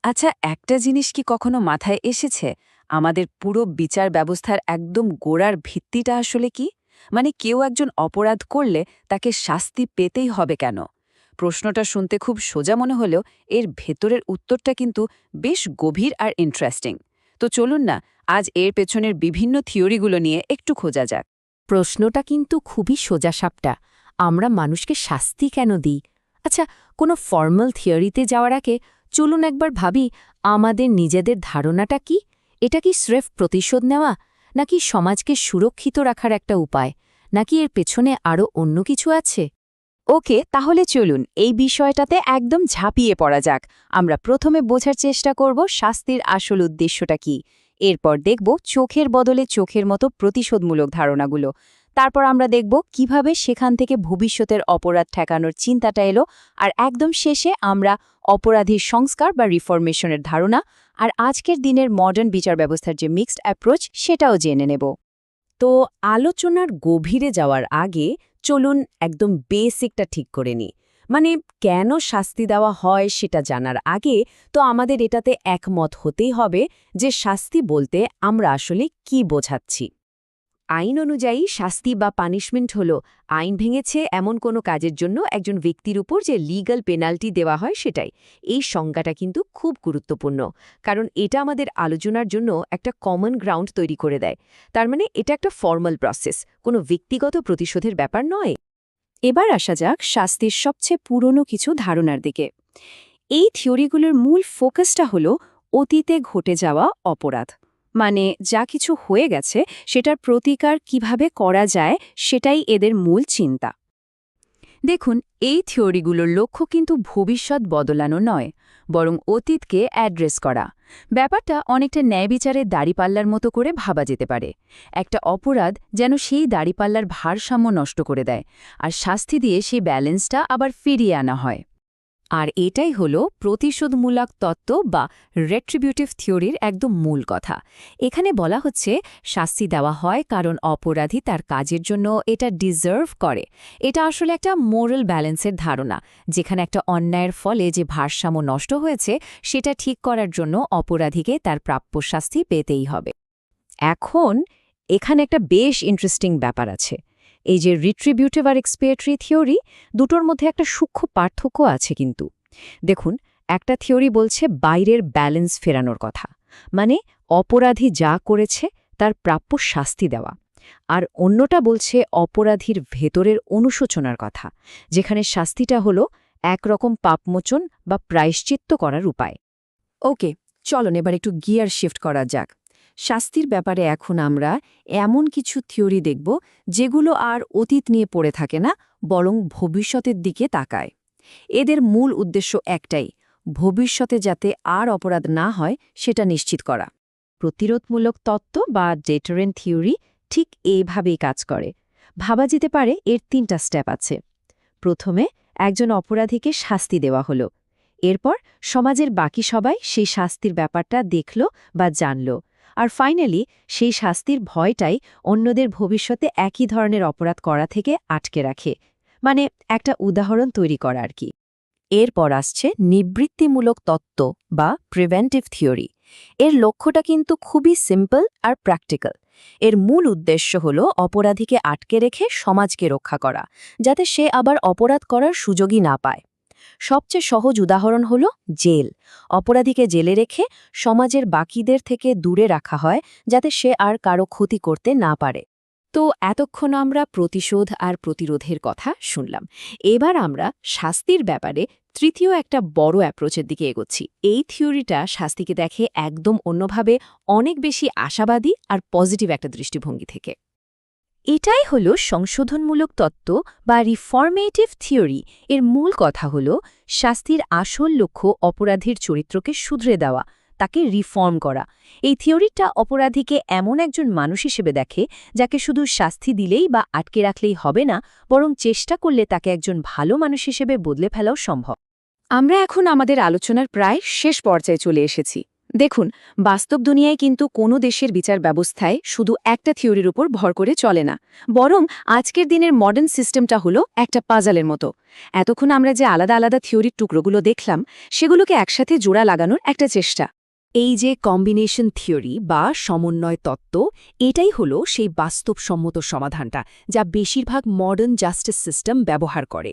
আচ্ছা, একটা জিনিস কি কখনো মাথায় এসেছে, আমাদের পুরো বিচার ব্যবস্থার একদম গোড়ার ভিত্তিটা আসলে কি? মানে কেউ একজন অপরাধ করলে তাকে শাস্তি পেতেই হবে কেন? প্রশ্নটা শুনতে খুব সোজা মনে হলেও এর ভেতরের উত্তরটা কিন্তু বেশ গভীর আর ইন্টারেস্টিং। তো চলুন না, আজ এর পেছনের বিভিন্ন থিওরিগুলো নিয়ে একটু খোঁজা যাক। প্রশ্নটা কিন্তু খুবই সোজাসাপটা। আমরা মানুষকে শাস্তি কেন দিই? আচ্ছা, কোনো ফর্মাল থিওরিতে যাওয়ার আগে চলুন একবার ভাবি, আমাদের নিজেদের ধারণাটা কি? এটা কি স্রেফ প্রতিশোধ নেওয়া, নাকি সমাজকে সুরক্ষিত রাখার একটা উপায়, নাকি এর পেছনে আরও অন্য কিছু আছে? ওকে, তাহলে চলুন এই বিষয়টাতে একদম ঝাঁপিয়ে পড়া যাক। আমরা প্রথমে বোঝার চেষ্টা করব শাস্তির আসল উদ্দেশ্যটা কি। এরপর দেখব চোখের বদলে চোখের মতো প্রতিশোধমূলক ধারণাগুলো। তারপর আমরা দেখব কিভাবে সেখান থেকে ভবিষ্যতের অপরাধ ঠেকানোর চিন্তাটা এলো। আর একদম শেষে আমরা অপরাধীর সংস্কার বা রিফরমেশনের ধারণা আর আজকের দিনের মডার্ন বিচার ব্যবস্থার যে মিক্সড অ্যাপ্রোচ সেটাও জেনে নেব। তো আলোচনার গভীরে যাওয়ার আগে চলুন একদম বেসিকটা ঠিক করে নিই। মানে কেন শাস্তি দেওয়া হয় সেটা জানার আগে তো আমাদের এটাতে একমত হতেই হবে যে শাস্তি বলতে আমরা আসলে কি বোঝাচ্ছি। আইন অনুযায়ী শাস্তি বা পানিশমেন্ট হল আইন ভেঙেছে এমন কোনো কাজের জন্য একজন ব্যক্তির উপর যে লিগ্যাল পেনাল্টি দেওয়া হয় সেটাই। এই সংজ্ঞাটা কিন্তু খুব গুরুত্বপূর্ণ, কারণ এটা আমাদের আলোচনার জন্য একটা কমন গ্রাউন্ড তৈরি করে দেয়। তার মানে এটা একটা ফর্মাল প্রসেস, কোনো ব্যক্তিগত প্রতিশোধের ব্যাপার নয়। এবার আসা যাক শাস্তির সবচেয়ে পুরনো কিছু ধারণার দিকে। এই থিওরিগুলোর মূল ফোকাসটা হলো অতীতে ঘটে যাওয়া অপরাধ। মানে যা কিছু হয়ে গেছে সেটার প্রতিকার কিভাবে করা যায় সেটাই এদের মূল চিন্তা। দেখুন, এই থিওরিগুলোর লক্ষ্য কিন্তু ভবিষ্যৎ বদলানো নয়, বরং অতীতকে অ্যাড্রেস করা। ব্যাপারটা অনেকটা ন্যায়বিচারের দাড়িপাল্লার মতো করে ভাবা যেতে পারে। একটা অপরাধ যেন সেই দাড়িপাল্লার ভারসাম্য নষ্ট করে দেয়, আর শাস্তি দিয়ে সেই ব্যালেন্সটা আবার ফিরিয়ে আনা হয়। আর এটাই হলো প্রতিশোধমূলক তত্ত্ব বা রেট্রিবিউটিভ থিওরির একদম মূল কথা। এখানে বলা হচ্ছে শাস্তি দেওয়া হয় কারণ অপরাধী তার কাজের জন্য এটা ডিজার্ভ করে। এটা আসলে একটা মোরাল ব্যালেন্সের ধারণা, যেখানে একটা অন্যায়ের ফলে যে ভারসাম্য নষ্ট হয়েছে সেটা ঠিক করার জন্য অপরাধীকে তার প্রাপ্য শাস্তি পেতেই হবে। এখন এখানে একটা বেশ ইন্টারেস্টিং ব্যাপার আছে। এই যে রিট্রিবিউটিভ আর এক্সপিয়েটরি থিওরি, দুটোর মধ্যে একটা সূক্ষ্ম পার্থক্য আছে কিন্তু। দেখুন, একটা থিওরি বলছে বাইরের ব্যালেন্স ফেরানোর কথা, মানে অপরাধী যা করেছে তার প্রাপ্য শাস্তি দেওয়া। আর অন্যটা বলছে অপরাধীর ভেতরের অনুশোচনার কথা, যেখানে শাস্তিটা হলো একরকম পাপমোচন বা প্রায়শ্চিত্ত করার উপায়। ওকে, চলুন এবার একটু গিয়ার শিফট করা যাক। শাস্তির ব্যাপারে এখন আমরা এমন কিছু থিওরি দেখব যেগুলো আর অতীত নিয়ে পড়ে থাকে না, বরং ভবিষ্যতের দিকে তাকায়। এদের মূল উদ্দেশ্য একটাই, ভবিষ্যতে যাতে আর অপরাধ না হয় সেটা নিশ্চিত করা। প্রতিরোধমূলক তত্ত্ব বা ডেটারেন্ট থিওরি ঠিক এইভাবেই কাজ করে। ভাবা যেতে পারে এর ৩টা স্টেপ আছে। প্রথমে একজন অপরাধীকে শাস্তি দেওয়া হলো। এরপর সমাজের বাকি সবাই সেই শাস্তির ব্যাপারটা দেখল বা জানল। আর ফাইনালি সেই শাস্তির ভয়টাই অন্যদের ভবিষ্যতে একই ধরনের অপরাধ করা থেকে আটকে রাখে। মানে একটা উদাহরণ তৈরি করা আর কি। এরপর আসছে নিবৃত্তিমূলক তত্ত্ব বা প্রিভেন্টিভ থিওরি। এর লক্ষ্যটা কিন্তু খুবই সিম্পল আর প্র্যাকটিক্যাল। এর মূল উদ্দেশ্য হল অপরাধীকে আটকে রেখে সমাজকে রক্ষা করা, যাতে সে আবার অপরাধ করার সুযোগই না পায়। সবচেয়ে সহজ উদাহরণ হল জেল। অপরাধীকে জেলে রেখে সমাজের বাকিদের থেকে দূরে রাখা হয়, যাতে সে আর কারো ক্ষতি করতে না পারে। তো এতক্ষণ আমরা প্রতিশোধ আর প্রতিরোধের কথা শুনলাম। এবার আমরা শাস্তির ব্যাপারে তৃতীয় একটা বড় অ্যাপ্রোচের দিকে এগোচ্ছি। এই থিওরিটা শাস্তিকে দেখে একদম অন্যভাবে, অনেক বেশি আশাবাদী আর পজিটিভ একটা দৃষ্টিভঙ্গি থেকে। এটাই হলো সংশোধনমূলক তত্ত্ব বা রিফর্মেটিভ থিওরি। এর মূল কথা হল শাস্তির আসল লক্ষ্য অপরাধীর চরিত্রকে শুধরে দেওয়া, তাকে রিফর্ম করা। এই থিওরিটা অপরাধীকে এমন একজন মানুষ হিসেবে দেখে যাকে শুধু শাস্তি দিলেই বা আটকে রাখলেই হবে না, বরং চেষ্টা করলে তাকে একজন ভালো মানুষ হিসেবে বদলে ফেলাও সম্ভব। আমরা এখন আমাদের আলোচনার প্রায় শেষ পর্যায়ে চলে এসেছি। দেখুন, বাস্তব দুনিয়ায় কিন্তু কোনো দেশের বিচার ব্যবস্থায় শুধু একটা থিওরির উপর ভর করে চলে না, বরং আজকের দিনের মডার্ন সিস্টেমটা হলো একটা পাজালের মতো। এতক্ষণ আমরা যে আলাদা আলাদা থিওরির টুকরোগুলো দেখলাম, সেগুলোকে একসাথে জোড়া লাগানোর একটা চেষ্টা। এই যে কম্বিনেশন থিওরি বা সমন্বয় তত্ত্ব, এটাই হলো সেই বাস্তবসম্মত সমাধানটা যা বেশিরভাগ মডার্ন জাস্টিস সিস্টেম ব্যবহার করে।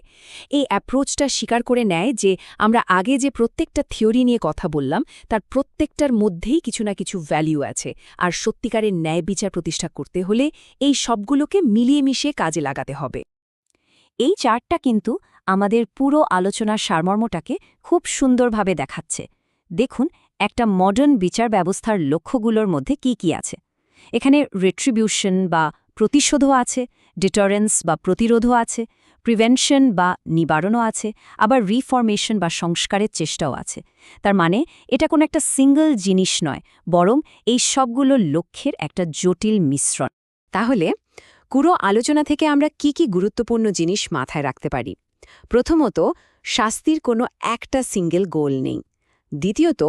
এই অ্যাপ্রোচটা স্বীকার করে নেয় যে আমরা আগে যে প্রত্যেকটা থিওরি নিয়ে কথা বললাম তার প্রত্যেকটার মধ্যেই কিছু না কিছু ভ্যালু আছে, আর সত্যিকারের ন্যায় বিচার প্রতিষ্ঠা করতে হলে এই সবগুলোকে মিলিয়ে মিশিয়ে কাজে লাগাতে হবে। এই চার্টটা কিন্তু আমাদের পুরো আলোচনার সারমর্মটাকে খুব সুন্দরভাবে দেখাচ্ছে। দেখুন, একটা মডার্ন বিচার ব্যবস্থার লক্ষ্যগুলোর মধ্যে কি কি আছে। এখানে রিট্রিবিউশন বা প্রতিশোধও আছে, ডিটারেন্স বা প্রতিরোধও আছে, প্রিভেনশন বা নিবারণও আছে, আবার রিফরমেশন বা সংস্কারের চেষ্টাও আছে। তার মানে এটা কোনো একটা সিঙ্গল জিনিস নয়, বরং এই সবগুলো লক্ষ্যের একটা জটিল মিশ্রণ। তাহলে পুরো আলোচনা থেকে আমরা কি কি গুরুত্বপূর্ণ জিনিস মাথায় রাখতে পারি? প্রথমত, শাস্তির কোনো একটা সিঙ্গেল গোল নেই। দ্বিতীয়ত,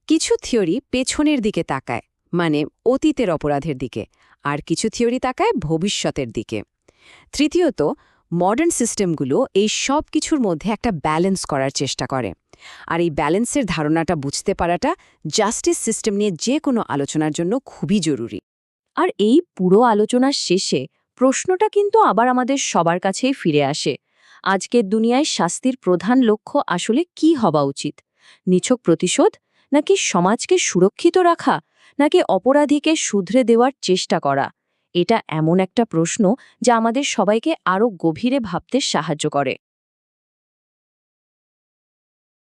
কিছু থিওরি পেছনের দিকে তাকায়, মানে অতীতের অপরাধের দিকে, আর কিছু থিওরি তাকায় ভবিষ্যতের দিকে। তৃতীয়ত, মডার্ন সিস্টেমগুলো এই সব কিছুর মধ্যে একটা ব্যালেন্স করার চেষ্টা করে। আর এই ব্যালেন্সের ধারণাটা বুঝতে পারাটা জাস্টিস সিস্টেম নিয়ে যে কোনো আলোচনার জন্য খুবই জরুরি। আর এই পুরো আলোচনার শেষে প্রশ্নটা কিন্তু আবার আমাদের সবার কাছেই ফিরে আসে। আজকের দুনিয়ায় শাস্তির প্রধান লক্ষ্য আসলে কি হওয়া উচিত? নিছক প্রতিশোধ, নাকি সমাজকে সুরক্ষিত রাখা, নাকি অপরাধীকে শুধরে দেওয়ার চেষ্টা করা? এটা এমন একটা প্রশ্ন যা আমাদের সবাইকে আরও গভীরে ভাবতে সাহায্য করে।